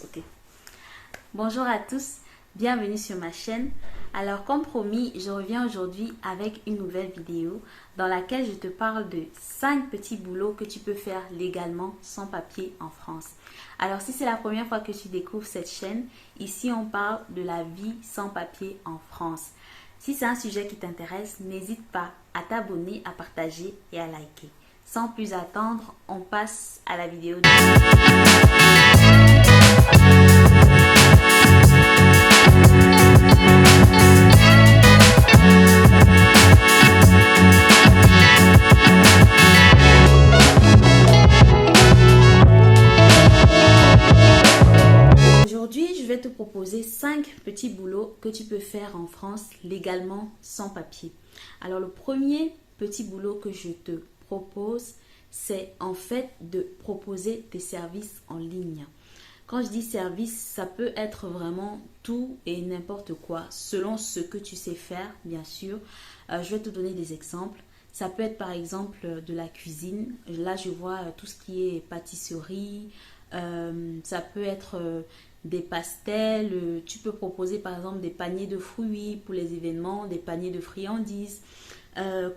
Ok. Bonjour à tous, bienvenue sur ma chaîne. Alors comme promis, je reviens aujourd'hui avec une nouvelle vidéo dans laquelle je te parle de 5 petits boulots que tu peux faire légalement sans papier en France. Alors si c'est la première fois que tu découvres cette chaîne, ici on parle de la vie sans papier en France. Si c'est un sujet qui t'intéresse, n'hésite pas à t'abonner, à partager et à liker. Sans plus attendre, on passe à la vidéo. Aujourd'hui, je vais te proposer 5 petits boulots que tu peux faire en France légalement sans papier. Alors le premier petit boulot que je te propose, c'est en fait de proposer des services en ligne. Quand je dis service, ça peut être vraiment tout et n'importe quoi, selon ce que tu sais faire, bien sûr. Je vais te donner des exemples. Ça peut être par exemple de la cuisine. Là, je vois tout ce qui est pâtisserie. Ça peut être des pastels. Tu peux proposer par exemple des paniers de fruits pour les événements, des paniers de friandises.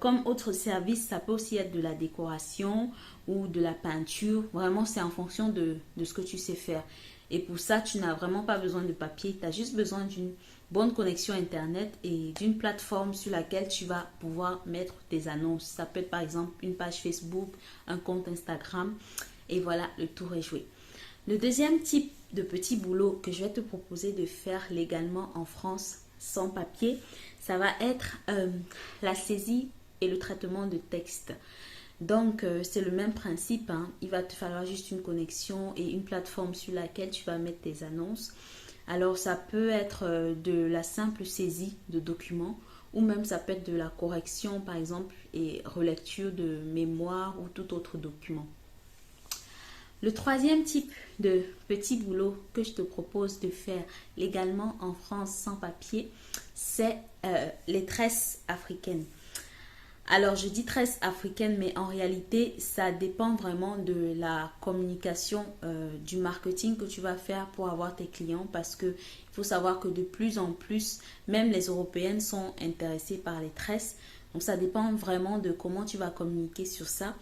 Comme autre service, ça peut aussi être de la décoration ou de la peinture. Vraiment, c'est en fonction de ce que tu sais faire. Et pour ça, tu n'as vraiment pas besoin de papier. Tu as juste besoin d'une bonne connexion Internet et d'une plateforme sur laquelle tu vas pouvoir mettre tes annonces. Ça peut être par exemple une page Facebook, un compte Instagram. Et voilà, le tour est joué. Le deuxième type de petit boulot que je vais te proposer de faire légalement en France sans papier, ça va être la saisie et le traitement de texte. Donc, c'est le même principe, hein. Il va te falloir juste une connexion et une plateforme sur laquelle tu vas mettre tes annonces. Alors, ça peut être de la simple saisie de documents ou même ça peut être de la correction, par exemple, et relecture de mémoire ou tout autre document. Le troisième type de petit boulot que je te propose de faire légalement en France sans papier, c'est les tresses africaines. Alors, je dis tresse africaine, mais en réalité, ça dépend vraiment de la communication, du marketing que tu vas faire pour avoir tes clients parce que il faut savoir que de plus en plus, même les Européennes sont intéressées par les tresses. Donc, ça dépend vraiment de comment tu vas communiquer sur ça.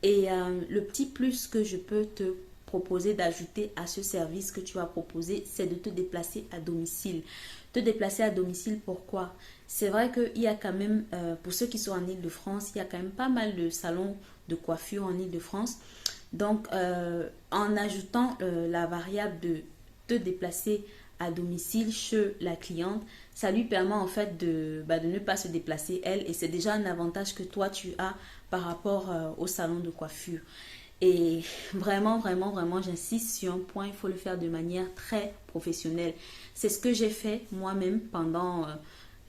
Et le petit plus que je peux te proposer d'ajouter à ce service que tu vas proposer, c'est de te déplacer à domicile. Te déplacer à domicile, pourquoi? C'est vrai qu'il y a quand même, pour ceux qui sont en Île-de-France, il y a quand même pas mal de salons de coiffure en Île-de-France. Donc, en ajoutant la variable de te déplacer à domicile chez la cliente, ça lui permet en fait de ne pas se déplacer elle et c'est déjà un avantage que toi tu as par rapport au salon de coiffure. Et vraiment, vraiment, vraiment, j'insiste sur un point, il faut le faire de manière très professionnelle. C'est ce que j'ai fait moi-même pendant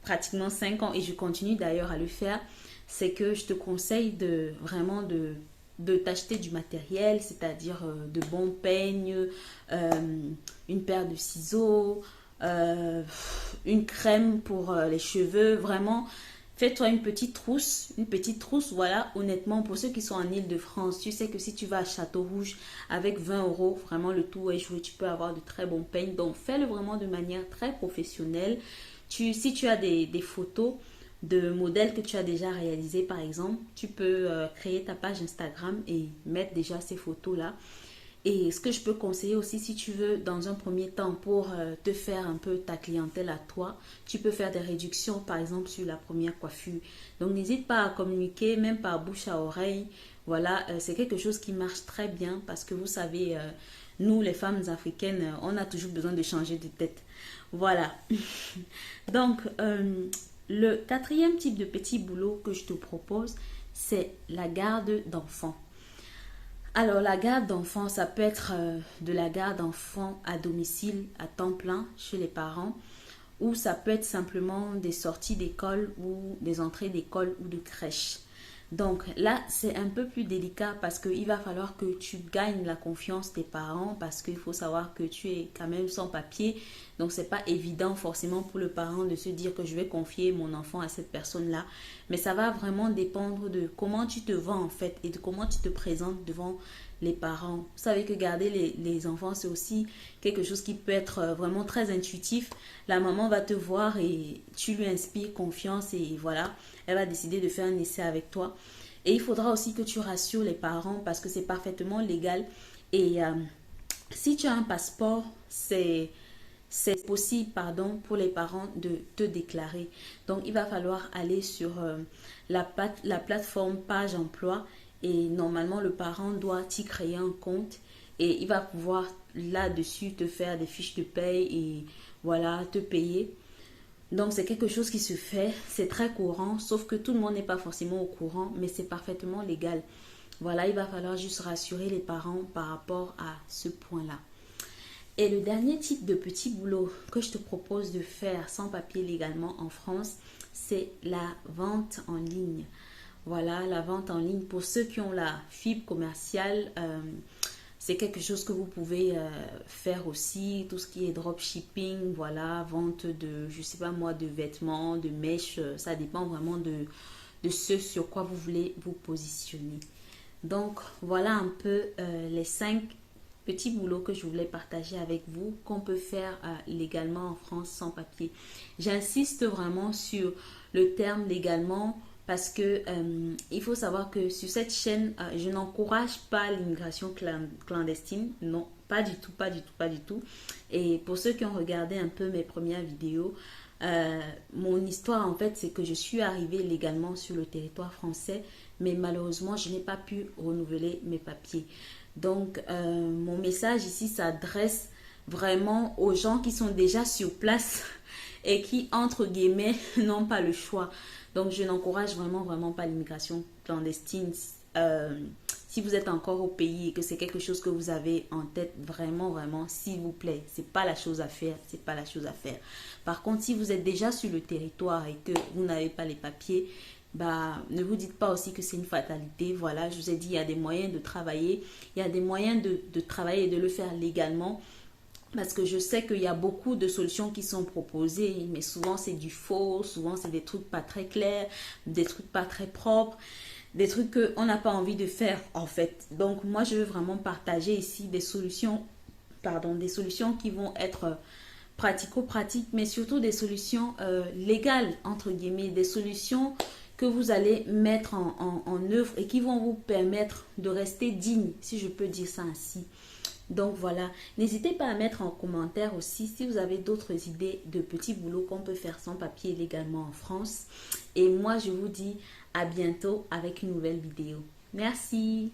pratiquement 5 ans et je continue d'ailleurs à le faire. C'est que je te conseille de vraiment de t'acheter du matériel, c'est-à-dire de bons peignes, une paire de ciseaux, une crème pour les cheveux. Vraiment, fais-toi une petite trousse, voilà, honnêtement, pour ceux qui sont en Île-de-France, tu sais que si tu vas à Château-Rouge avec 20 euros, vraiment le tout est joué, tu peux avoir de très bons peignes. Donc, fais-le vraiment de manière très professionnelle. Si tu as des photos de modèles que tu as déjà réalisés, par exemple, tu peux créer ta page Instagram et mettre déjà ces photos-là. Et ce que je peux conseiller aussi, si tu veux, dans un premier temps, pour te faire un peu ta clientèle à toi, tu peux faire des réductions, par exemple, sur la première coiffure. Donc, n'hésite pas à communiquer, même par bouche à oreille. Voilà, c'est quelque chose qui marche très bien parce que vous savez, nous, les femmes africaines, on a toujours besoin de changer de tête. Voilà. Donc, le quatrième type de petit boulot que je te propose, c'est la garde d'enfants. Alors, la garde d'enfants, ça peut être de la garde d'enfants à domicile, à temps plein, chez les parents, ou ça peut être simplement des sorties d'école ou des entrées d'école ou de crèche. Donc là, c'est un peu plus délicat parce qu'il va falloir que tu gagnes la confiance des parents parce qu'il faut savoir que tu es quand même sans papier. Donc, c'est pas évident forcément pour le parent de se dire que je vais confier mon enfant à cette personne-là. Mais ça va vraiment dépendre de comment tu te vends en fait et de comment tu te présentes devant les parents. Vous savez que garder les enfants, c'est aussi quelque chose qui peut être vraiment très intuitif. La maman va te voir et tu lui inspires confiance et voilà, elle va décider de faire un essai avec toi. Et il faudra aussi que tu rassures les parents parce que c'est parfaitement légal. Et si tu as un passeport, c'est possible, pardon, pour les parents de te déclarer. Donc, il va falloir aller sur la plateforme Page Emploi et normalement, le parent doit y créer un compte et il va pouvoir là-dessus te faire des fiches de paye et voilà, te payer. Donc, c'est quelque chose qui se fait, c'est très courant, sauf que tout le monde n'est pas forcément au courant, mais c'est parfaitement légal. Voilà, il va falloir juste rassurer les parents par rapport à ce point-là. Et le dernier type de petit boulot que je te propose de faire sans papier légalement en France, c'est la vente en ligne. Voilà, la vente en ligne. Pour ceux qui ont la fibre commerciale, c'est quelque chose que vous pouvez faire aussi. Tout ce qui est dropshipping, voilà, vente de, je sais pas moi, de vêtements, de mèches. Ça dépend vraiment de ce sur quoi vous voulez vous positionner. Donc, voilà un peu les 5 petits boulots que je voulais partager avec vous qu'on peut faire légalement en France sans papier. J'insiste vraiment sur le terme légalement parce que il faut savoir que sur cette chaîne, je n'encourage pas l'immigration clandestine. Non, pas du tout, pas du tout, pas du tout. Et pour ceux qui ont regardé un peu mes premières vidéos, mon histoire en fait c'est que je suis arrivée légalement sur le territoire français, mais malheureusement je n'ai pas pu renouveler mes papiers. Donc mon message ici s'adresse vraiment aux gens qui sont déjà sur place et qui entre guillemets n'ont pas le choix. Donc je n'encourage vraiment pas l'immigration clandestine. Si vous êtes encore au pays et que c'est quelque chose que vous avez en tête, vraiment, s'il vous plaît, c'est pas la chose à faire, c'est pas la chose à faire. Par contre, si vous êtes déjà sur le territoire et que vous n'avez pas les papiers, bah, ne vous dites pas aussi que c'est une fatalité. Voilà, je vous ai dit, il y a des moyens de travailler, il y a des moyens de travailler et de le faire légalement. Parce que je sais qu'il y a beaucoup de solutions qui sont proposées, mais souvent c'est du faux, souvent c'est des trucs pas très clairs, des trucs pas très propres, des trucs qu'on n'a pas envie de faire en fait. Donc moi je veux vraiment partager ici des solutions, des solutions qui vont être pratico-pratiques, mais surtout des solutions légales, entre guillemets, des solutions que vous allez mettre en œuvre et qui vont vous permettre de rester digne, si je peux dire ça ainsi. Donc voilà, n'hésitez pas à mettre en commentaire aussi si vous avez d'autres idées de petits boulots qu'on peut faire sans papier légalement en France. Et moi, je vous dis à bientôt avec une nouvelle vidéo. Merci.